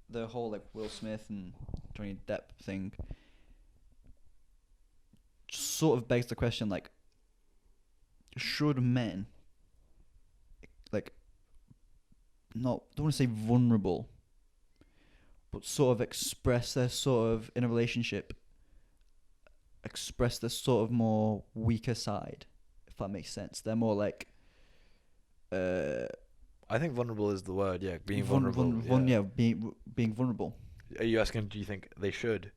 the whole like Will Smith and Johnny Depp thing sort of begs the question, like, should men, like, not, don't want to say vulnerable, but sort of express their sort of, in a relationship, express their sort of more weaker side, if that makes sense. They're more like, I think vulnerable is the word. Yeah, being vulnerable. yeah, being vulnerable. Are you asking? Do you think they should?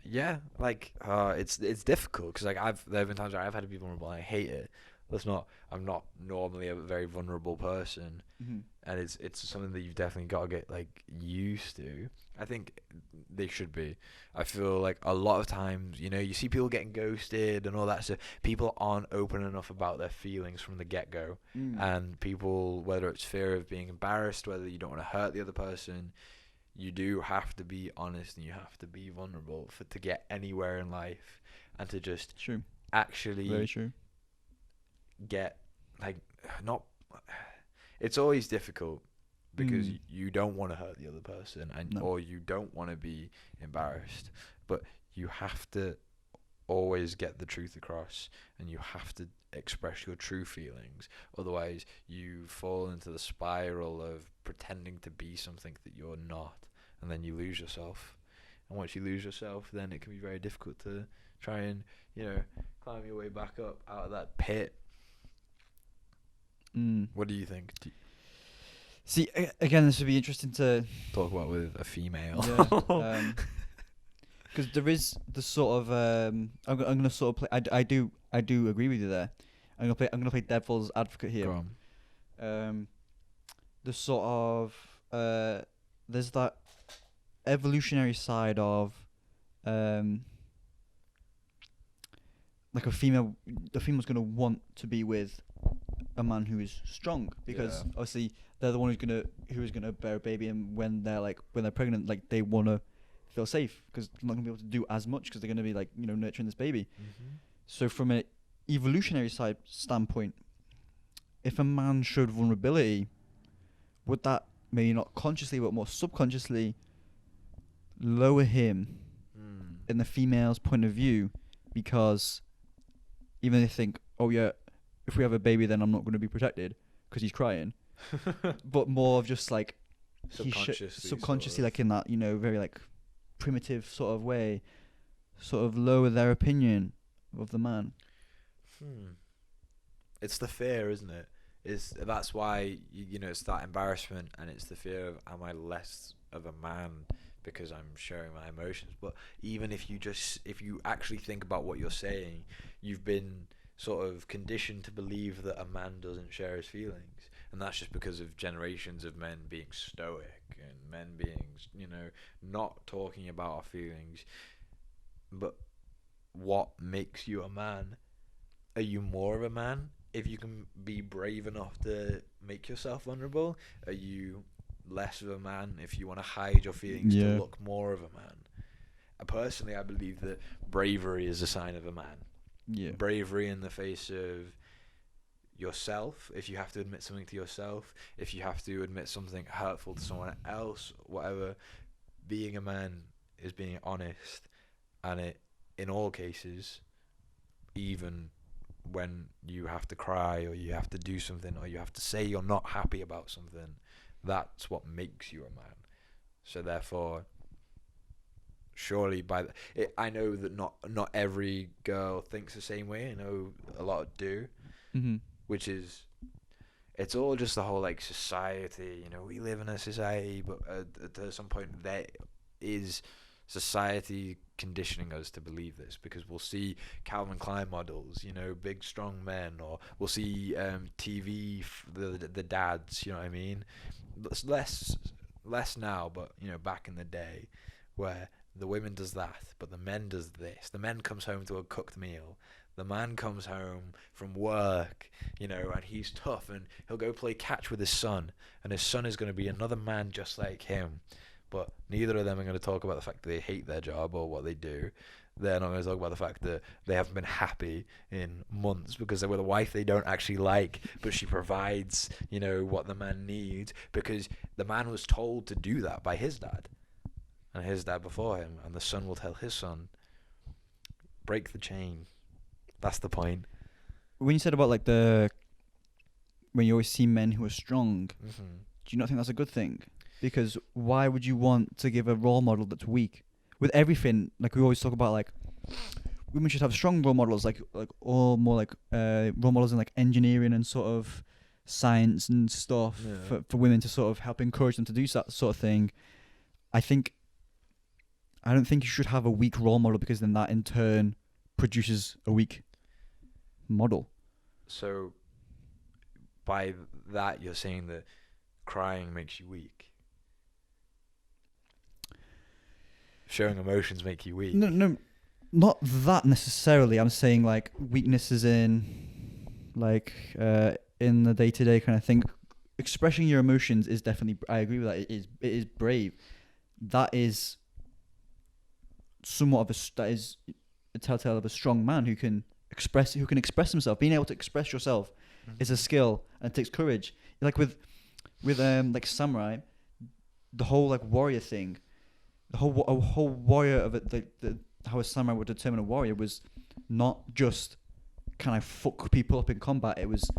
Yeah, like it's difficult because like there have been times where I've had to be vulnerable and I hate it. I'm not normally a very vulnerable person, Mm-hmm. and it's something that you've definitely got to get like used to. I think they should be. I feel like a lot of times, you see people getting ghosted and all that stuff. People aren't open enough about their feelings from the get-go, and people, whether it's fear of being embarrassed, whether you don't want to hurt the other person, you do have to be honest and you have to be vulnerable to get anywhere in life, and to just True. actually Very true. get like not. It's always difficult because you don't want to hurt the other person, and or you don't want to be embarrassed, but you have to always get the truth across, and you have to express your true feelings. Otherwise you fall into the spiral of pretending to be something that you're not, and then you lose yourself. And once you lose yourself, then it can be very difficult to try and climb your way back up out of that pit. What do you think? See, again, this would be interesting to talk about with a female. Yeah, because there is the sort of I'm gonna sort of play. I do agree with you there. I'm gonna play devil's advocate here. Go on. The sort of there's that evolutionary side of like the female's gonna want to be with a man who is strong, because obviously they're the one who is gonna bear a baby, and when they're pregnant, like they wanna feel safe because they're not gonna be able to do as much because they're gonna be like nurturing this baby. So from an evolutionary standpoint, if a man showed vulnerability, would that maybe not consciously but more subconsciously lower him in the female's point of view, because even they think, oh yeah, if we have a baby then I'm not going to be protected because he's crying, but more of just like subconsciously like in that very like primitive sort of way, sort of lower their opinion of the man. It's the fear, isn't it? That's why it's that embarrassment, and it's the fear of, am I less of a man because I'm sharing my emotions? But even if you actually think about what you're saying, you've been sort of conditioned to believe that a man doesn't share his feelings, and that's just because of generations of men being stoic and men being not talking about our feelings. But what makes you a man? Are you more of a man if you can be brave enough to make yourself vulnerable? Are you less of a man if you want to hide your feelings to look more of a man? Personally, I believe that bravery is a sign of a man. Bravery in the face of yourself, if you have to admit something to yourself, if you have to admit something hurtful to someone else, whatever. Being a man is being honest, and it, in all cases, even when you have to cry or you have to do something or you have to say you're not happy about something, that's what makes you a man. So therefore, surely I know that not every girl thinks the same way. I know a lot do, which is, it's all just the whole like society. We live in a society, but at some point there is society conditioning us to believe this, because we'll see Calvin Klein models, big strong men, or we'll see TV the dads, you know what I mean? It's less now, but back in the day, where the women does that, but the men does this. The men comes home to a cooked meal. The man comes home from work, and he's tough, and he'll go play catch with his son, and his son is going to be another man just like him. But neither of them are going to talk about the fact that they hate their job or what they do. they're not going to talk about the fact that they haven't been happy in months because they're with a wife they don't actually like, but she provides, what the man needs because the man was told to do that by his dad and his dad before him, and the son will tell his son, break the chain. That's the point. When you said about like when you always see men who are strong, Mm-hmm. do you not think that's a good thing? Because why would you want to give a role model that's weak? With everything, like we always talk about, like women should have strong role models, like all more like role models in like engineering and sort of science and stuff for women to sort of help encourage them to do that sort of thing. I don't think you should have a weak role model because then that in turn produces a weak model. So by that you're saying that crying makes you weak. Showing emotions make you weak. No, not that necessarily. I'm saying like weaknesses in like in the day-to-day kind of thing. Expressing your emotions is definitely, I agree with that. It is brave. That is somewhat of that is a telltale of a strong man who can express himself. Being able to express yourself is a skill and it takes courage. Like with like samurai, the whole like warrior thing. The whole warrior of it, how a samurai would determine a warrior was not just can I fuck people up in combat. It was,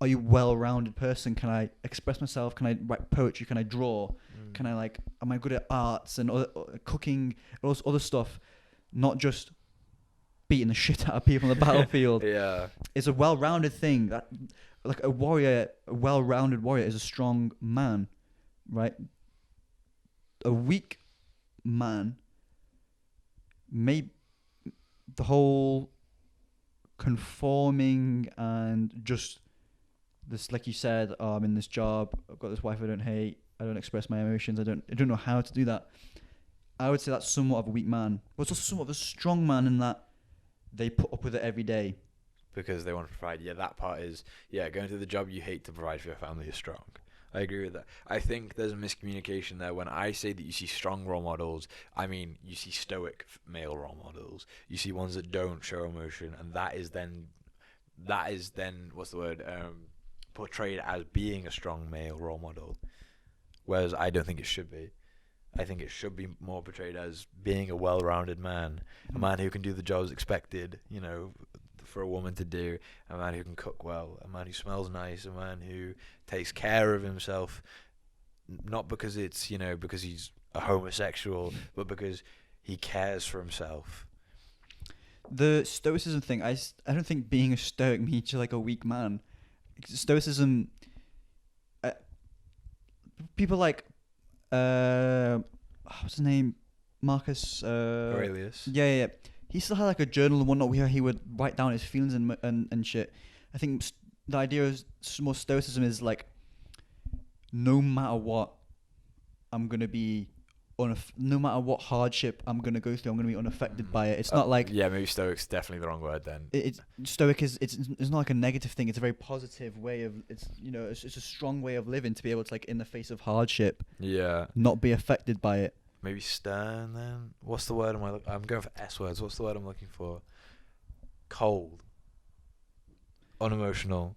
are you a well-rounded person? Can I express myself? Can I write poetry? Can I draw? Can I am I good at arts and cooking, all this other stuff? Not just beating the shit out of people on the battlefield. Yeah, it's a well-rounded thing. That like a well-rounded warrior is a strong man, right? A weak man, the whole conforming and just this, like you said, I'm in this job, I've got this wife I don't hate, I don't express my emotions, I don't know how to do that. I would say that's somewhat of a weak man, but it's also somewhat of a strong man in that they put up with it every day because they want to provide. Yeah, that part is going to the job you hate to provide for your family is strong. I agree with that. I think there's a miscommunication there. When I say that you see strong role models, I mean you see stoic male role models. You see ones that don't show emotion, and that is then what's the word? Portrayed as being a strong male role model. Whereas I don't think it should be. I think it should be more portrayed as being a well-rounded man, a man who can do the jobs expected, for a woman to do, a man who can cook well, a man who smells nice, a man who takes care of himself, not because it's, because he's a homosexual, but because he cares for himself. The stoicism thing, I don't think being a stoic means you're like a weak man. Stoicism, people like, what's his name? Marcus Aurelius. Yeah. He still had like a journal and whatnot where he would write down his feelings and shit. I think the idea of more stoicism is like, no matter what, I'm gonna be no matter what hardship I'm gonna go through, I'm gonna be unaffected by it. It's not like maybe stoic's definitely the wrong word then. It's stoic it's not like a negative thing. It's a very positive way of it's a strong way of living to be able to, like, in the face of hardship, not be affected by it. Maybe stern then. What's the word I'm going for S words. What's the word I'm looking for? Cold. Unemotional.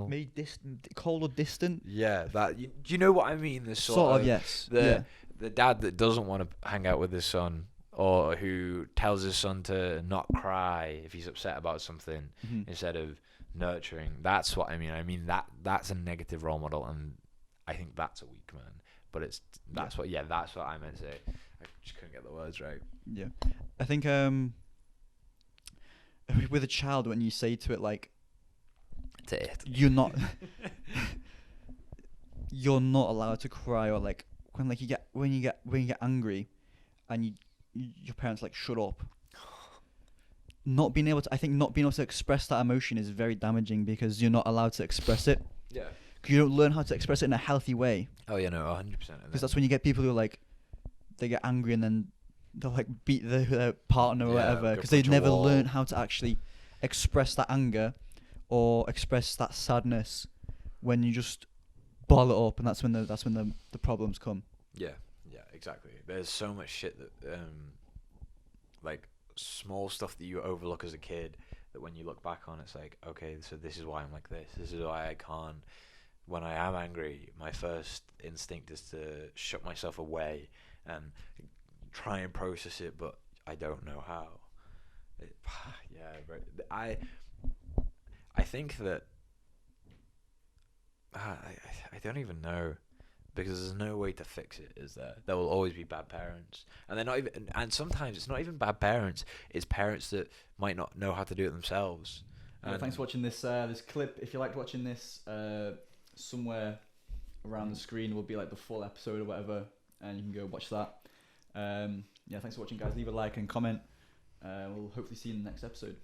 Maybe distant, cold or distant. Yeah, that. Do you know what I mean? This sort of yes. The dad that doesn't want to hang out with his son, or who tells his son to not cry if he's upset about something, instead of nurturing. That's what I mean. I mean that's a negative role model, and I think that's a weak man. But that's what I meant to say. I just couldn't get the words right. Yeah, I think with a child, when you say to it like, you're not allowed to cry, or like when you get angry, and your parents like shut up. Not being able to express that emotion is very damaging because you're not allowed to express it. Yeah. You don't learn how to express it in a healthy way. Oh yeah, no, 100%. Because that's when you get people who are like, they get angry and then they'll like beat their partner or whatever, because they've never learned how to actually express that anger or express that sadness. When you just bottle it up, and that's when the problems come. Yeah, exactly. There's so much shit that like small stuff that you overlook as a kid, that when you look back on, it's like, okay, so this is why I'm like this. This is why I can't. When I am angry, my first instinct is to shut myself away and try and process it, but I don't know how. Yeah, right. I think that I don't even know, because there's no way to fix it, is there? There will always be bad parents, and they're not even. And sometimes it's not even bad parents; it's parents that might not know how to do it themselves. Well, thanks for watching this this clip. If you liked watching this, somewhere around the screen will be like the full episode or whatever, and you can go watch that. Yeah, thanks for watching, guys. Leave a like and comment. We'll hopefully see you in the next episode.